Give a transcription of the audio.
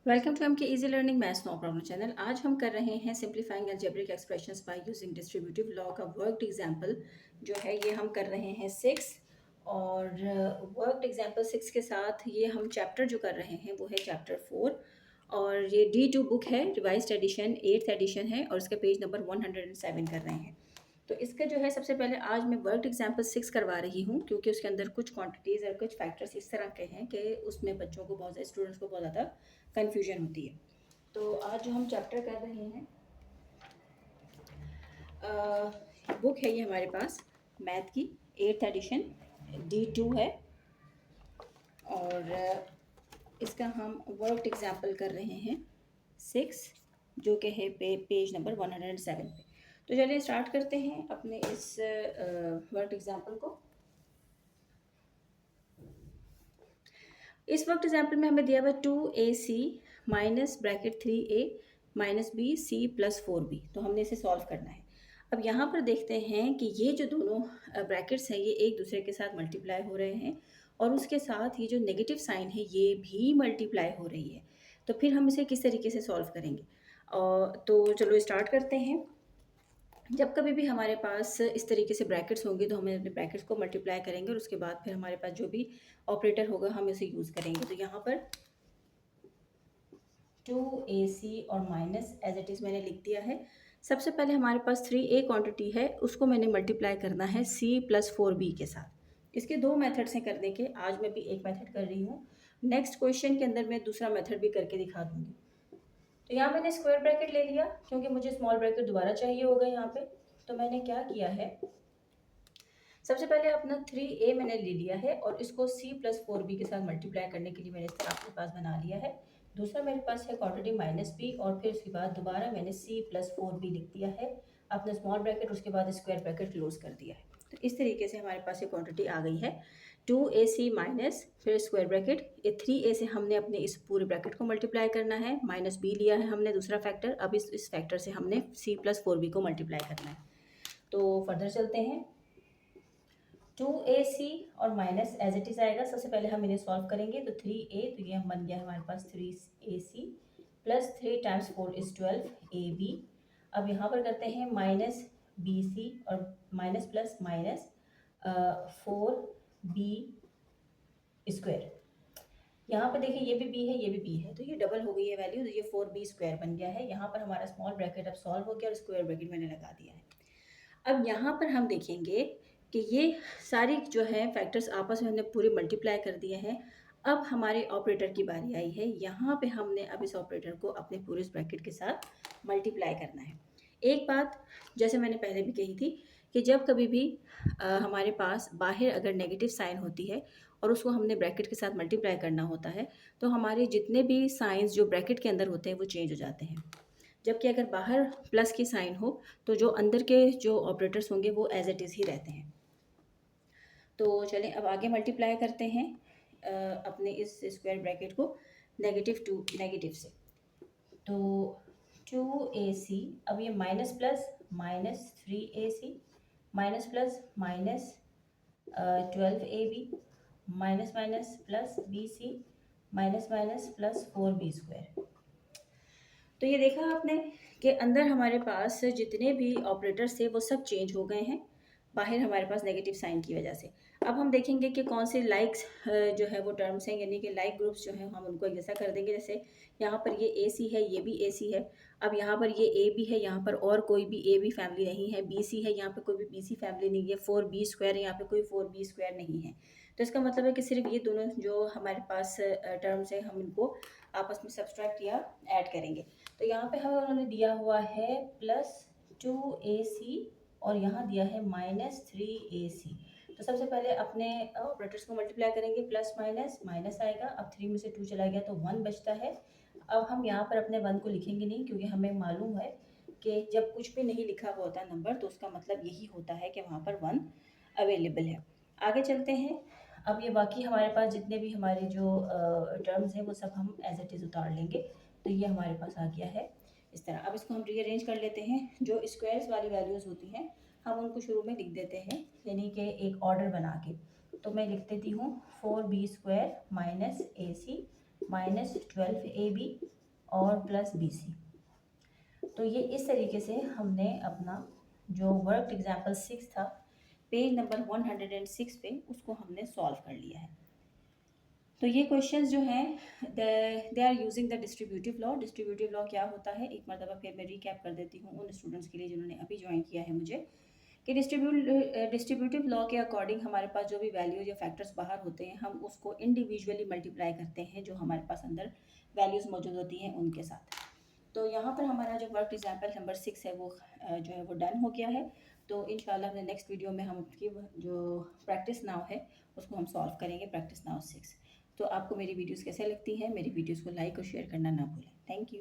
Welcome to MK easy learning maths no problem channel. आज हम कर रहे हैं simplifying algebraic expressions by using distributive law का वर्कड एग्जांपल जो है ये हम कर रहे हैं 6 और वर्कड एग्जांपल 6 के साथ ये हम चैप्टर जो कर रहे हैं वो है चैप्टर 4 और ये D2 बुक है, रिवाइज्ड एडिशन 8th एडिशन है और इसका पेज नंबर 107 कर रहे हैं। तो इसका जो है सबसे पहले आज मैं वर्कड एग्जांपल 6 करवा रही हूँ क्योंकि उसके अंदर कुछ क्वांटिटीज़ और कुछ फैक्टर्स इस तरह के हैं कि उसमें बच्चों को बहुत ज़्यादा स्टूडेंट्स को बहुत ज़्यादा कन्फ्यूजन होती है। तो आज जो हम चैप्टर कर रहे हैं बुक है ये हमारे पास मैथ की 8th एडिशन D2 है और इसका हम वर्कड एग्जांपल कर रहे हैं 6 जो कि है पेज नंबर 107 पे। तो चलिए स्टार्ट करते हैं अपने इस वर्कड एग्जांपल को। इस वक्त एग्जाम्पल में हमें दिया हुआ 2ac minus bracket 3a minus B C plus 4b। तो हमने इसे सॉल्व करना है। अब यहाँ पर देखते हैं कि ये जो दोनों ब्रैकेट्स हैं ये एक दूसरे के साथ मल्टीप्लाई हो रहे हैं और उसके साथ ये जो नेगेटिव साइन है ये भी मल्टीप्लाई हो रही है। तो फिर हम इसे किस तरीके से सॉल्व करेंगे। तो चलो स्टार्ट करते हैं। जब कभी भी हमारे पास इस तरीके से ब्रैकेट्स होंगे तो हमें अपने ब्रैकेट्स को मल्टीप्लाई करेंगे और उसके बाद फिर हमारे पास जो भी ऑपरेटर होगा हम इसे यूज़ करेंगे। तो यहाँ पर 2ac और माइनस एज इट इज़ मैंने लिख दिया है। सबसे पहले हमारे पास 3a क्वांटिटी है उसको मैंने मल्टीप्लाई करना है c प्लस 4b के साथ। इसके दो मेथड्स हैं करने के, आज मैं भी एक मेथड कर रही हूँ। नेक्स्ट क्वेश्चन के अंदर मैं दूसरा मेथड भी करके दिखा दूँगी। तो यहाँ मैंने स्क्वायर ब्रैकेट ले लिया क्योंकि मुझे स्मॉल ब्रैकेट दोबारा चाहिए होगा यहाँ पे। तो मैंने क्या किया है, सबसे पहले अपना 3a मैंने ले लिया है और इसको c प्लस 4b के साथ मल्टीप्लाई करने के लिए मैंने इस तरह अपने पास बना लिया है। दूसरा मेरे पास है क्वांटिटी माइनस b और फिर उसके बाद दोबारा मैंने c प्लस 4b लिख दिया है अपना स्मॉल ब्रैकेट, उसके बाद स्क्वायर ब्रैकेट क्लोज कर दिया है। तो इस तरीके से हमारे पास ये क्वांटिटी आ गई है 2ac माइनस फिर स्क्वायर ब्रैकेट, ये 3a से हमने अपने इस पूरे ब्रैकेट को मल्टीप्लाई करना है, माइनस b लिया है हमने दूसरा फैक्टर, अब इस फैक्टर से हमने c प्लस 4b को मल्टीप्लाई करना है। तो फर्दर चलते हैं। 2ac और माइनस एज इट इज़ आएगा। सबसे पहले हम इन्हें सॉल्व करेंगे तो 3a, तो ये बन गया हमारे पास 3ac plus 3 times 4 is 12ab। अब यहाँ पर करते हैं माइनस bc और minus plus minus 4b square. यहाँ पर देखिए ये भी b है ये भी b है तो ये डबल हो गई है वैल्यू, तो ये 4b स्क्वायर बन गया है। यहाँ पर हमारा स्मॉल ब्रैकेट अब सॉल्व हो गया और स्क्वायर ब्रैकेट मैंने लगा दिया है। अब यहाँ पर हम देखेंगे कि ये सारी जो है फैक्टर्स आपस में हमने पूरे मल्टीप्लाई कर दिए हैं। अब हमारे ऑपरेटर की बारी आई है, यहाँ पे हमने अब इस ऑपरेटर को अपने पूरे इस ब्रैकेट के साथ मल्टीप्लाई करना है। एक बात जैसे मैंने पहले भी कही थी कि जब कभी भी हमारे पास बाहर अगर नेगेटिव साइन होती है और उसको हमने ब्रैकेट के साथ मल्टीप्लाई करना होता है तो हमारे जितने भी साइंस जो ब्रैकेट के अंदर होते हैं वो चेंज हो जाते हैं। जबकि अगर बाहर प्लस की साइन हो तो जो अंदर के जो ऑपरेटर्स होंगे वो एज इट इज़ ही रहते हैं। तो चलें अब आगे मल्टीप्लाई करते हैं अपने इस स्क्वायर ब्रैकेट को नेगेटिव टू नेगेटिव से। तो 2ac, अब ये minus plus minus 3ac minus plus minus 12ab minus minus plus bc minus minus plus 4b square. तो ये देखा आपने कि अंदर हमारे पास जितने भी ऑपरेटर्स थे वो सब चेंज हो गए हैं बाहर हमारे पास नेगेटिव साइन की वजह से। अब हम देखेंगे कि कौन से लाइक्स जो है वो टर्म्स हैं, यानी कि लाइक ग्रुप्स जो हैं हम उनको एक जैसा कर देंगे। जैसे यहाँ पर ये ए सी है ये भी ए सी है, अब यहाँ पर ये ए बी है, यहाँ पर और कोई भी ए बी फैमिली नहीं है, बी सी है यहाँ पर कोई भी बी सी फैमिली नहीं है, 4b स्क्वायर है यहाँ पे कोई 4b स्क्वायर नहीं है। तो इसका मतलब है कि सिर्फ ये दोनों जो हमारे पास टर्म्स हैं हम इनको आपस में सब्सट्रैक्ट या ऐड करेंगे। तो यहाँ पे हमें उन्होंने दिया हुआ है प्लस 2ac और यहाँ दिया है माइनस 3ac। तो सबसे पहले अपने ऑपरेटर्स को मल्टीप्लाई करेंगे, प्लस माइनस माइनस आएगा, अब 3 में से 2 चला गया तो 1 बचता है। अब हम यहाँ पर अपने 1 को लिखेंगे नहीं क्योंकि हमें मालूम है कि जब कुछ भी नहीं लिखा हुआ होता नंबर तो उसका मतलब यही होता है कि वहाँ पर 1 अवेलेबल है। आगे चलते हैं। अब ये बाकी हमारे पास जितने भी हमारे जो टर्म्स हैं वो सब हम एज इट इज़ उतार लेंगे। तो ये हमारे पास आ गया है इस तरह। अब इसको हम रीअरेंज कर लेते हैं। जो स्क्वायर्स वाली वैल्यूज़ होती हैं हम उनको शुरू में लिख देते हैं, यानी कि एक ऑर्डर बना के। तो मैं लिख देती हूँ 4b square minus ac minus 12ab और प्लस BC। तो ये इस तरीके से हमने अपना जो वर्क एग्जाम्पल 6 था पेज नंबर 106 पे उसको हमने सॉल्व कर लिया है। तो ये क्वेश्चंस जो हैं they are using the distributive law. Distributive law क्या होता है, एक मरतबा फिर मैं रिकैप कर देती हूँ उन स्टूडेंट्स के लिए जिन्होंने अभी ज्वाइन किया है मुझे, कि डिस्ट्रीब्यूटिव लॉ के अकॉर्डिंग हमारे पास जो भी वैल्यूज या फैक्टर्स बाहर होते हैं हम उसको इंडिविजुअली मल्टीप्लाई करते हैं जो हमारे पास अंदर वैल्यूज़ मौजूद होती हैं उनके साथ। तो यहाँ पर हमारा जो वर्क एग्जाम्पल नंबर 6 है वो जो है वो डन हो गया है। तो इंशाल्लाह अपने नेक्स्ट वीडियो में हम उसकी जो प्रैक्टिस नाउ है उसको हम सॉल्व करेंगे, प्रैक्टिस नाउ 6। तो आपको मेरी वीडियोस कैसे लगती हैं, मेरी वीडियोस को लाइक और शेयर करना ना भूलें। Thank you.